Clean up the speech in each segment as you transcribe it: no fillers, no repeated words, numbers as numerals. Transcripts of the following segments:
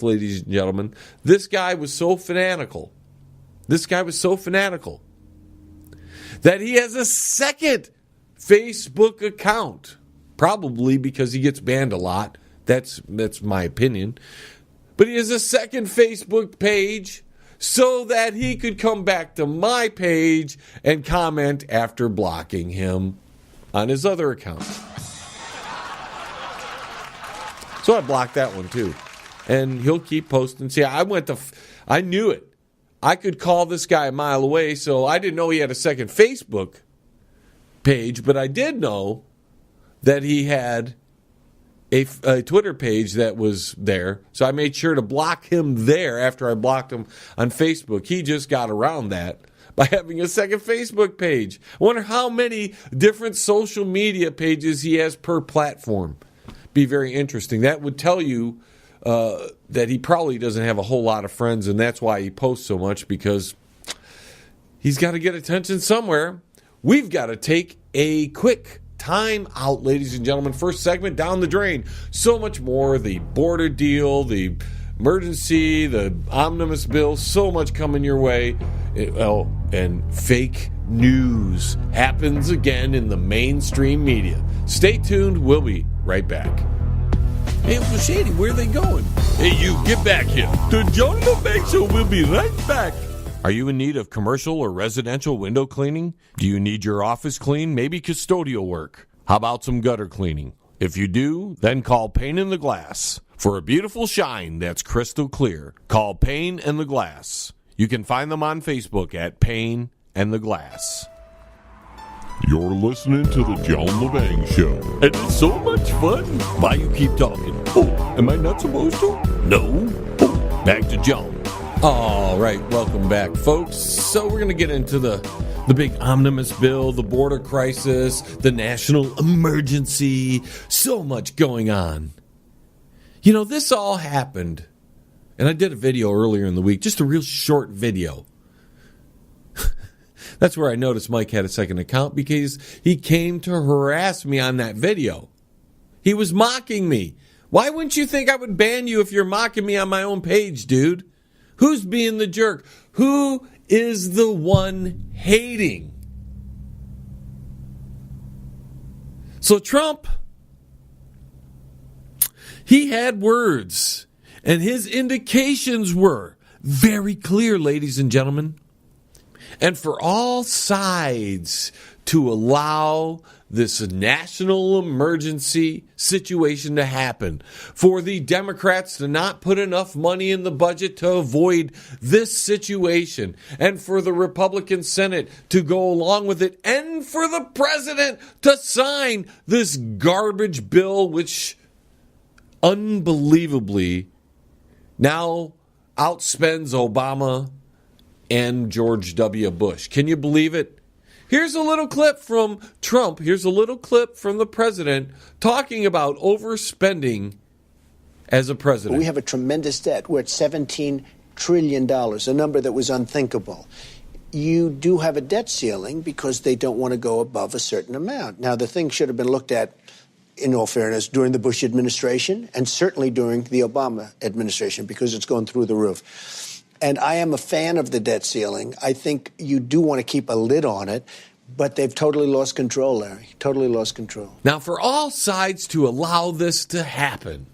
ladies and gentlemen. This guy was so fanatical. That he has a second Facebook account. Probably because he gets banned a lot. That's my opinion. But he has a second Facebook page so that he could come back to my page and comment after blocking him on his other account. So I blocked that one too. And he'll keep posting. See, I knew it. I could call this guy a mile away, so I didn't know he had a second Facebook page, but I did know that he had a Twitter page that was there. So I made sure to block him there after I blocked him on Facebook. He just got around that by having a second Facebook page. I wonder how many different social media pages he has per platform. Be very interesting. That would tell you that he probably doesn't have a whole lot of friends, and that's why he posts so much, because he's got to get attention somewhere. We've got to take a quick time out, ladies and gentlemen. First segment, down the drain. So much more. The border deal, the emergency, the omnibus bill, so much coming your way. And fake news happens again in the mainstream media. Stay tuned. We'll be right back. Hey, Uncle Shady, where are they going? Hey, you, get back here. The John Lebang Show will be right back. Are you in need of commercial or residential window cleaning? Do you need your office cleaned? Maybe custodial work? How about some gutter cleaning? If you do, then call Pane and the Glass. For a beautiful shine that's crystal clear, call Pane and the Glass. You can find them on Facebook at Pane and the Glass. You're listening to the John Lebang Show. And it's so much fun. Why you keep talking? Oh, am I not supposed to? No. Oh, back to John. All right, welcome back, folks. So we're going to get into the big omnibus bill, the border crisis, the national emergency. So much going on. You know, this all happened, and I did a video earlier in the week, just a real short video. That's where I noticed Mike had a second account, because he came to harass me on that video. He was mocking me. Why wouldn't you think I would ban you if you're mocking me on my own page, dude? Who's being the jerk? Who is the one hating? So Trump, he had words, and his indications were very clear, ladies and gentlemen. And for all sides to allow this national emergency situation to happen, for the Democrats to not put enough money in the budget to avoid this situation, and for the Republican Senate to go along with it, and for the president to sign this garbage bill, which unbelievably now outspends Obama and George W. Bush. Can you believe it? Here's a little clip from Trump. Here's a little clip from the president talking about overspending as a president. We have a tremendous debt. We're at $17 trillion, a number that was unthinkable. You do have a debt ceiling because they don't want to go above a certain amount. Now, the thing should have been looked at, in all fairness, during the Bush administration and certainly during the Obama administration, because it's gone through the roof. And I am a fan of the debt ceiling. I think you do want to keep a lid on it, but they've totally lost control, Larry. Totally lost control. Now, for all sides to allow this to happen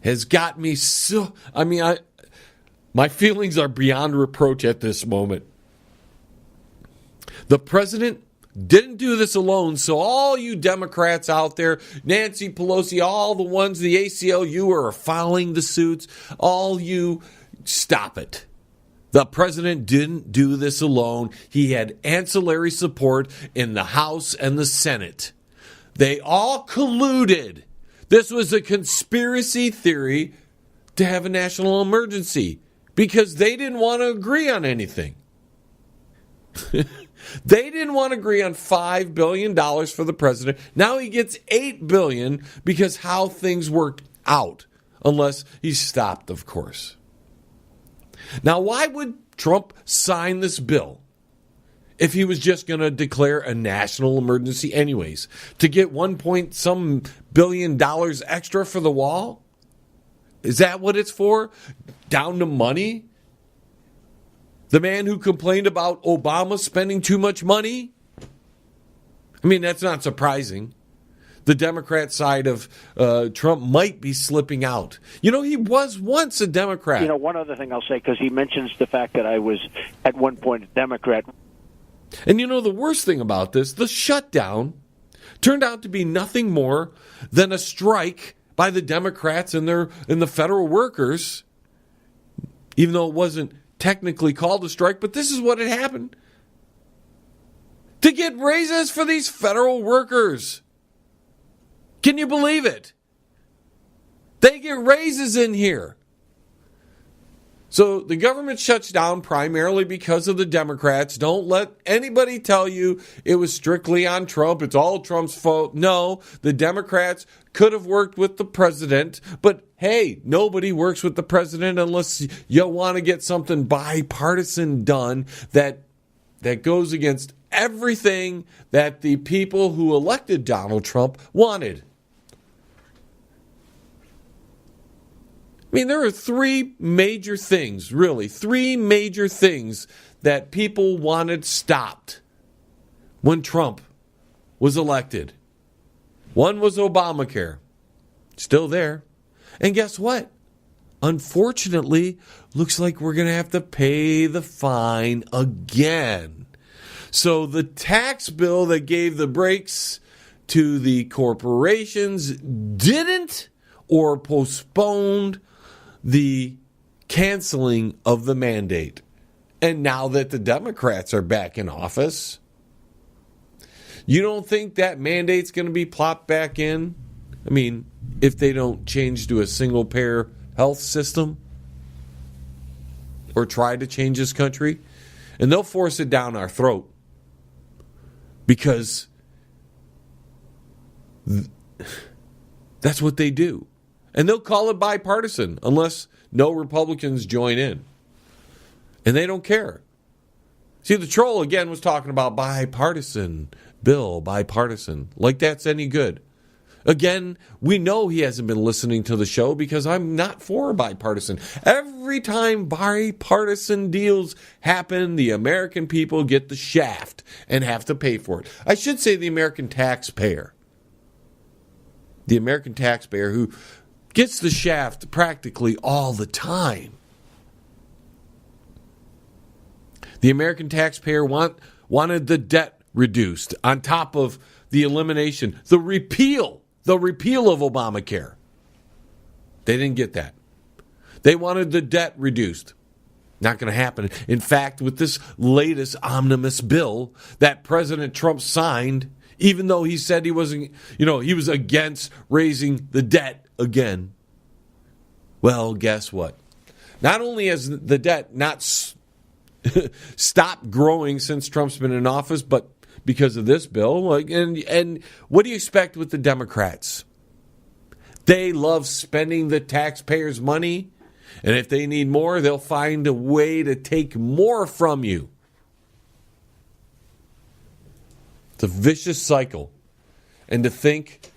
has got me so... my feelings are beyond reproach at this moment. The president didn't do this alone, so all you Democrats out there, Nancy Pelosi, all the ones, the ACLU are filing the suits, all you, stop it. The president didn't do this alone. He had ancillary support in the House and the Senate. They all colluded. This was a conspiracy theory to have a national emergency because they didn't want to agree on anything. They didn't want to agree on $5 billion for the president. Now he gets $8 billion because how things worked out, unless he's stopped, of course. Now, why would Trump sign this bill if he was just going to declare a national emergency anyways? To get $1 point some billion extra for the wall? Is that what it's for? Down to money? The man who complained about Obama spending too much money? I mean, that's not surprising. The Democrat side of Trump might be slipping out. You know, he was once a Democrat. You know, one other thing I'll say, because he mentions the fact that I was at one point a Democrat. And you know, the worst thing about this, the shutdown turned out to be nothing more than a strike by the Democrats and the federal workers, even though it wasn't technically called a strike, but this is what had happened. To get raises for these federal workers. Can you believe it? They get raises in here. So the government shuts down primarily because of the Democrats. Don't let anybody tell you it was strictly on Trump. It's all Trump's fault. No, the Democrats could have worked with the president. But hey, nobody works with the president unless you want to get something bipartisan done that goes against everything that the people who elected Donald Trump wanted. I mean, there are three major things that people wanted stopped when Trump was elected. One was Obamacare. Still there. And guess what? Unfortunately, looks like we're going to have to pay the fine again. So the tax bill that gave the brakes to the corporations didn't or postponed the canceling of the mandate. And now that the Democrats are back in office, you don't think that mandate's going to be plopped back in? I mean, if they don't change to a single-payer health system or try to change this country, and they'll force it down our throat because that's what they do. And they'll call it bipartisan unless no Republicans join in. And they don't care. See, the troll again was talking about bipartisan bill, bipartisan. Like that's any good. Again, we know he hasn't been listening to the show because I'm not for bipartisan. Every time bipartisan deals happen, the American people get the shaft and have to pay for it. I should say the American taxpayer. The American taxpayer who gets the shaft practically all the time. The American taxpayer wanted the debt reduced on top of the elimination, the repeal of Obamacare. They didn't get that. They wanted the debt reduced. Not going to happen. In fact, with this latest omnibus bill that President Trump signed, even though he said he wasn't, he was against raising the debt again. Well, guess what? Not only has the debt not stopped growing since Trump's been in office, but because of this bill, and what do you expect with the Democrats? They love spending the taxpayers' money, and if they need more, they'll find a way to take more from you. It's a vicious cycle. And to think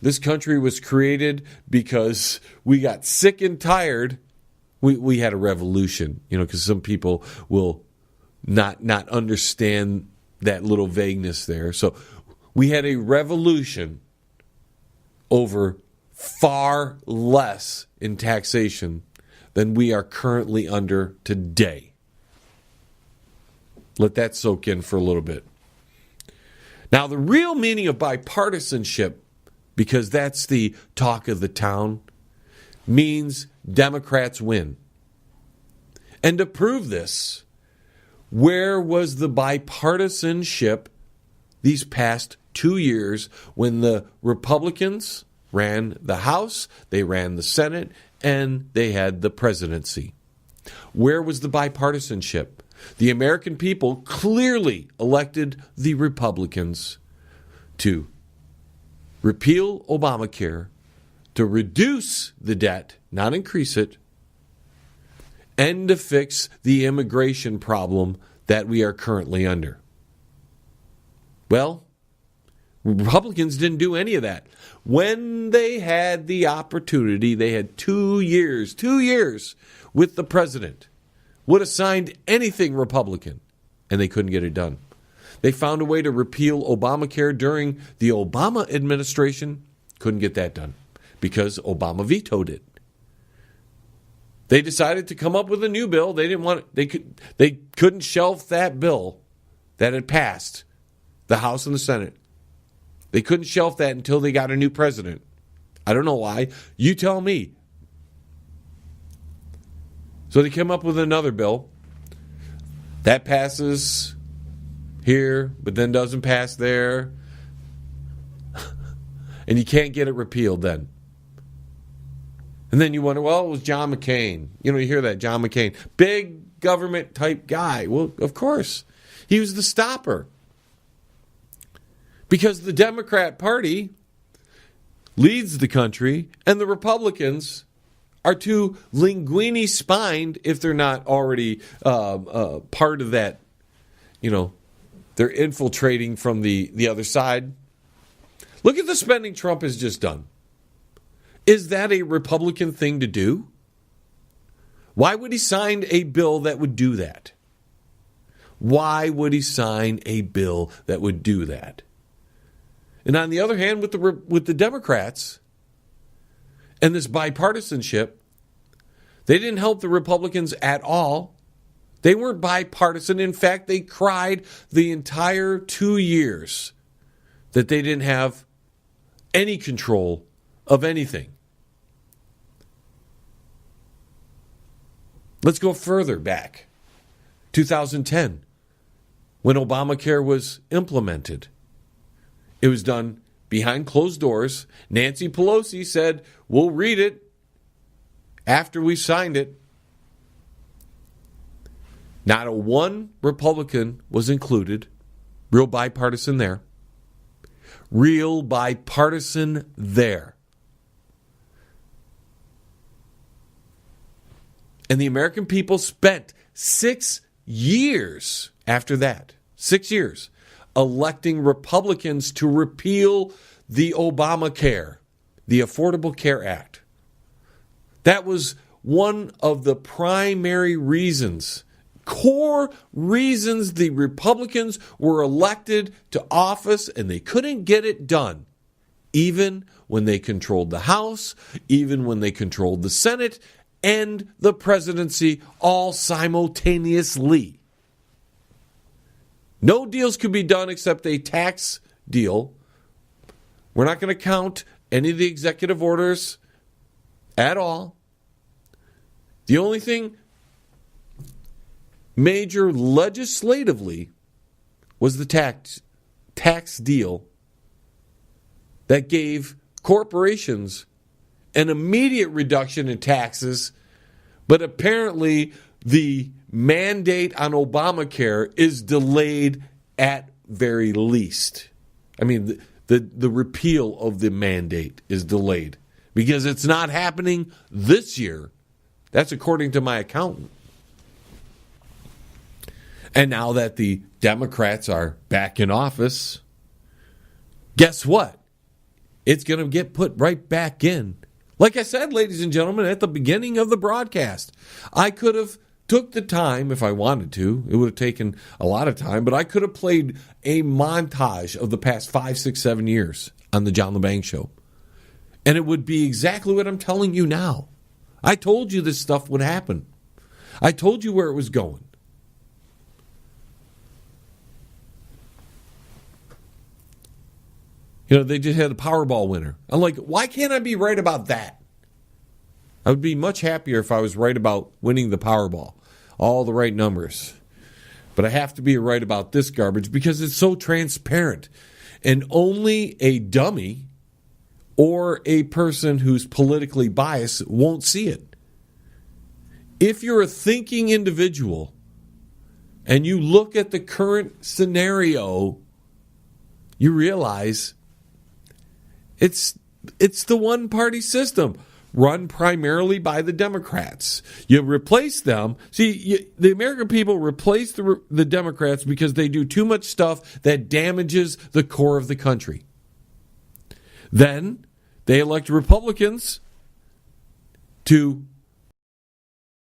this country was created because we got sick and tired. We had a revolution, because some people will not understand that little vagueness there. So we had a revolution over far less in taxation than we are currently under today. Let that soak in for a little bit. Now, the real meaning of bipartisanship, because that's the talk of the town, means Democrats win. And to prove this, where was the bipartisanship these past 2 years when the Republicans ran the House, they ran the Senate, and they had the presidency? Where was the bipartisanship? The American people clearly elected the Republicans to repeal Obamacare, to reduce the debt, not increase it, and to fix the immigration problem that we are currently under. Well, Republicans didn't do any of that. When they had the opportunity, they had 2 years with the president, would have signed anything Republican, and they couldn't get it done. They found a way to repeal Obamacare during the Obama administration, couldn't get that done because Obama vetoed it. They decided to come up with a new bill. They didn't want they couldn't shelf that bill that had passed the House and the Senate. They couldn't shelf that until they got a new president. I don't know why. You tell me. So they came up with another bill that passes here, but then doesn't pass there. And you can't get it repealed then. And then you wonder, well, it was John McCain. You hear that, John McCain. Big government type guy. Well, of course. He was the stopper. Because the Democrat Party leads the country, and the Republicans are too linguini-spined if they're not already part of that. They're infiltrating from the other side. Look at the spending Trump has just done. Is that a Republican thing to do? Why would he sign a bill that would do that? Why would he sign a bill that would do that? And on the other hand, with the Democrats and this bipartisanship, they didn't help the Republicans at all. They weren't bipartisan. In fact, they cried the entire 2 years that they didn't have any control of anything. Let's go further back. 2010, when Obamacare was implemented. It was done behind closed doors. Nancy Pelosi said, we'll read it after we signed it. Not a one Republican was included. Real bipartisan there. Real bipartisan there. And the American people spent 6 years after that, 6 years, electing Republicans to repeal the Obamacare, the Affordable Care Act. That was one of the primary reasons, core reasons the Republicans were elected to office, and they couldn't get it done, even when they controlled the House, even when they controlled the Senate, and the presidency all simultaneously. No deals could be done except a tax deal. We're not going to count any of the executive orders at all. The only thing major legislatively was the tax deal that gave corporations an immediate reduction in taxes, but apparently the mandate on Obamacare is delayed at very least. I mean, the repeal of the mandate is delayed because it's not happening this year. That's according to my accountant. And now that the Democrats are back in office, guess what? It's going to get put right back in. Like I said, ladies and gentlemen, at the beginning of the broadcast, I could have took the time if I wanted to. It would have taken a lot of time, but I could have played a montage of the past 5, 6, 7 years on the John Lebang Show. And it would be exactly what I'm telling you now. I told you this stuff would happen. I told you where it was going. They just had a Powerball winner. I'm like, why can't I be right about that? I would be much happier if I was right about winning the Powerball. All the right numbers. But I have to be right about this garbage because it's so transparent. And only a dummy or a person who's politically biased won't see it. If you're a thinking individual and you look at the current scenario, you realize it's the one-party system run primarily by the Democrats. You replace them. See, the American people replace the Democrats because they do too much stuff that damages the core of the country. Then they elect Republicans to